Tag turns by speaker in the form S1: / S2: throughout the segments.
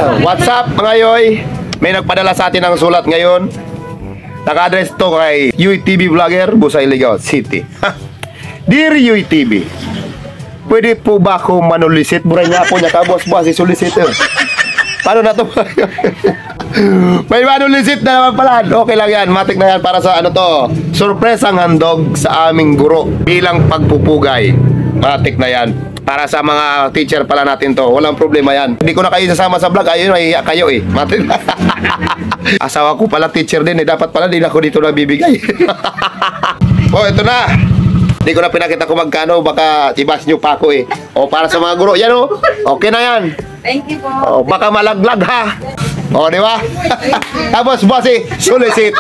S1: What's up mga yoy? May nagpadala sa atin ng sulat ngayon. Naka-address to kay UTV Vlogger, Busay, Ligao City. Dear UTV, pwede po ba ako manulisit? Buray nga po niya ka, boss, isulisit. Paano na to? May manulisit na naman pala. Okay lang yan, matik na yan para sa ano to, surpresang handog sa aming guro bilang pagpupugay. Matik na yan. Para sa mga teacher pala natin to, walang problema yan. Hindi ko na kayo sasama sa vlog, ayun, nahihiya kayo eh. Matik na. Asawa ko pala teacher din eh, dapat pala din ako dito nabibigay. Oh, ito na. Hindi ko na pinakita kung magkano, baka ibas nyo pa ako eh. O, para sa mga guro, yan o. Okay na yan.
S2: Thank you po.
S1: O, baka malaglag ha. O, di ba? Tapos, boss eh, sulisit.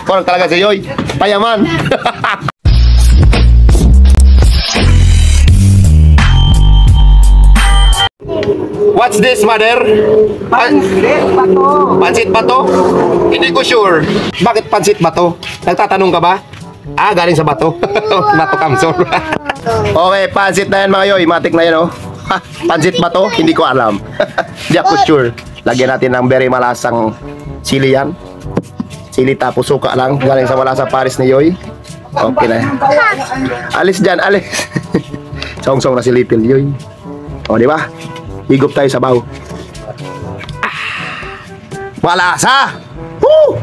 S1: Parang talaga si Yoy, payaman. What's this, mother?
S2: Pansit pa to.
S1: Pansit ba to? Hindi ko sure. Bakit pansit ba to? Nagtatanong ka ba? Ah, galing sa bato. Bato kamsor. Okay, pansit na yan mga yoy. Matik na yan oh. Pansit ba to? Hindi ko alam. Hindi ako sure. Lagyan natin ng very malasang sili yan. Sili tapos suka lang. Galing sa malasa Paris ni Yoy. Okay na yan. Alis dyan, alis. Song-song na si Little Yoy. O, di ba? Higop tayo sa baw. Malasa! Woo!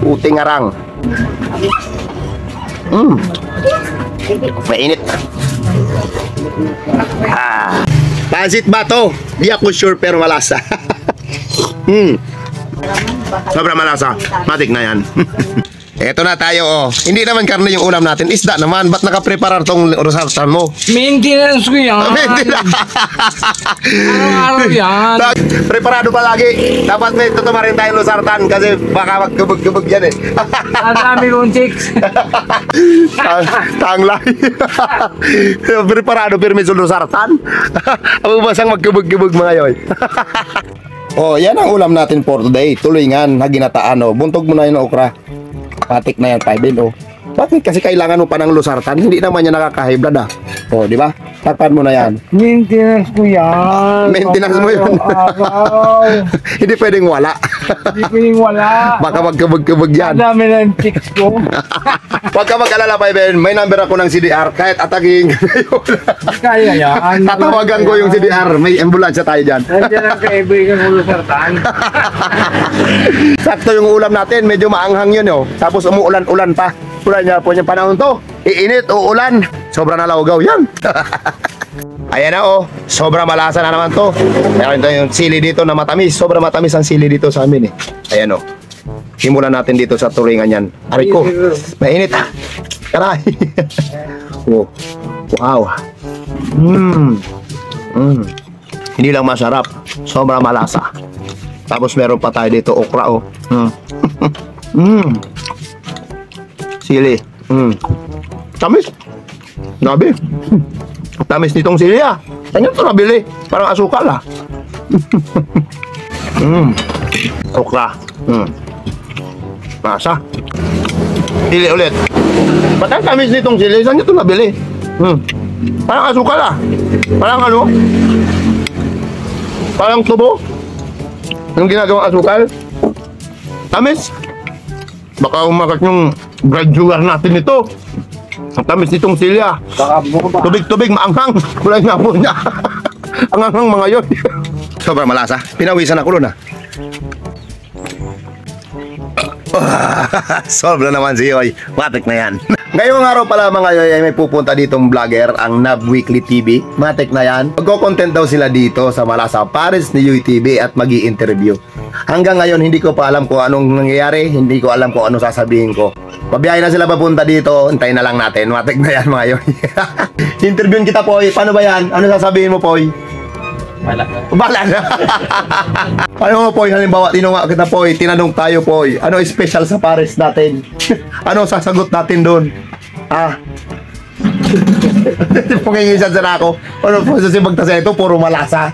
S1: Uting arang. Mainit. Pansit ba to? Di ako sure pero malasa. Sobrang malasa. Matik na yan. Eto na tayo oh. Hindi naman karne yung ulam natin. Isda naman. Ba't nakapreparar tong rosartan mo?
S3: Maintenance ko yan.
S1: Maintenance.
S3: Araw-araw yan.
S1: Preparado pa lagi. Dapat may tutuma rin tayong rosartan kasi baka magkubog-kubog yan eh.
S3: Ang dami kong chicks.
S1: Tanglay. Preparado pero may rosartan. Ang basang magkubog-kubog mga yoy. Oh, yan ang ulam natin for today. Tulingan na ginataan oh. Buntog mo na yung okra. Patik na yan, 5 oh. Bakit kasi kailangan mo pa ng lusartan? Hindi naman yan nakaka-high-blood ah. Oh, di ba? Takpan mo na yan.
S3: Maintenance ko yan.
S1: Maintenance mo yun. Hindi pwedeng wala.
S3: Hindi pwedeng wala.
S1: Baka magkabog-kabog yan.
S3: Ang dami ng chicks ko.
S1: Huwag ka mag-alala pa, Ben. May number ako ng CDR. Kahit ataking
S3: Kaya yan.
S1: tatawagan ko yung CDR. May ambulansya tayo dyan.
S3: Nandiyan ang kaibigan ko lusartan.
S1: Sakto yung ulam natin. Medyo maanghang yun oh. Tapos umuulan-ulan pa. Ulan niya po yung panahon to. Iinit, uulan. Sobrang nalawgaw yan. Ayan na oh. Sobrang malasa na naman to. Meron tayong sili dito na matamis. Sobrang matamis ang sili dito sa amin eh. Ayan oh. Simulan natin dito sa tulingan yan. Aray ko. Mainit ah. Karay. Oh. Wow. Hindi lang masarap. Sobrang malasa. Tapos meron pa tayo dito okra oh. Sili. Tamis. Grabe. Tamis nitong sili ah. Saan ito nabili? Parang asukal ah. Okra. Masa. Sili ulit. Ba't ang tamis nitong sili? Saan ito nabili? Parang asukal ah. Parang ano? Parang tubo. Yung ginagawang asukal. Tamis. Baka umakat yung blood sugar natin ito. Ang tamis nitong silya. Tubig-tubig, maanghang. Kulay nga po niya. Ang anghang mga yun. Sobrang malasa. Pinawisan ako nun ah. Sobra naman si Yoy. Matik na yan. Ngayong araw pala mga yoy ay may pupunta ditong vlogger ang Nab Weekly TV. Matik na yan. Magko-content daw sila dito sa Malasa Paris ni UTV at magi-interview. Hanggang ngayon hindi ko pa alam kung anong nangyayari. Hindi ko alam kung anong sasabihin ko. Pabiyahe na sila papunta dito. Hintayin na lang natin. Matik na yan mga yoy. Interviewin kita Poy. Paano ba yan? Ano sasabihin mo Poy? Bala na. Ano mo Poy? Halimbawa tinunga kita Poy. Tinanong tayo Poy. Ano special sa Paris natin? Ano sasagot natin doon? Ah. Pangingisan sana ako. Ano po sa sibagtasa ito? Puro malasa.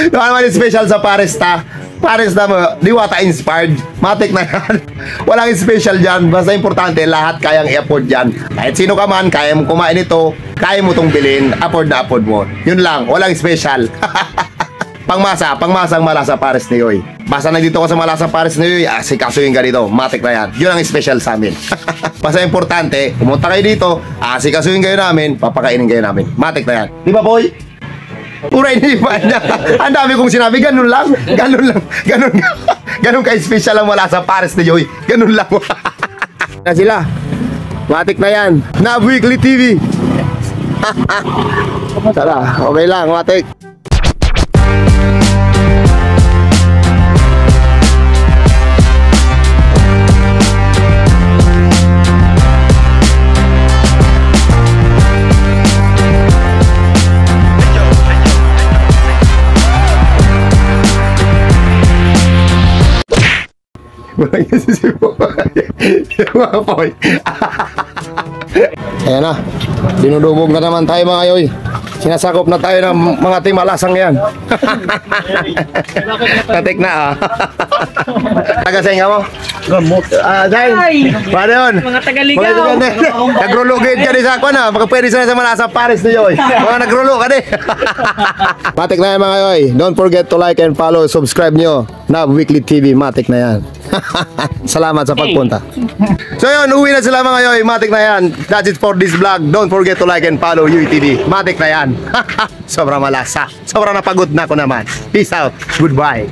S1: Ano naman special sa Paris ta? Paris na mo, Diwata inspired. Matik na yan. Walang special dyan. Basta importante, lahat kayang i-afford dyan. Kahit sino ka man, kaya mo kumain ito, kaya mo itong bilhin, afford na afford mo. Yun lang, walang special. Pangmasang malasa pares ni Yoy. Basta nandito ka sa malasa pares ni Yoy, asikasuhin ka dito. Matik na yan. Yun ang special sa amin. Basta importante, pumunta kayo dito, asikasuhin kayo namin, papakainin kayo namin. Matik na yan. Di ba, boy? Uray, di ba? Ang dami kong sinabi, ganun lang. Ganun ka-special ang malasa pares ni Yoy. Ganun lang. Na sila. Matik na yan. Na Weekly TV. Tara, okay lang, matik. Walang kasi si mga boy. Ayan na. Dinudubog na naman tayo mga yoy. Sinasakop na tayo ng mga timalasang yan. Tatik na Tagasenga mo?
S3: Gamot.
S1: Dahil. Paano yun?
S2: Mga tagaligaw.
S1: Nagrulugid ka din sa ako na. Magpwede sila sa malasa pares ni yoy. Mga nagrulo ka din. Matik na yan mga yoy. Don't forget to like and follow. Subscribe nyo. Na Weekly TV. Matik na yan. Salamat sa pagpunta. So yun, uwi na sila mga yoy. Matik na yan. That's it for this vlog. Don't forget to like and follow UTV. Matik na yan. Sobrang malasa. Sobrang napagod na ako naman. Peace out. Goodbye.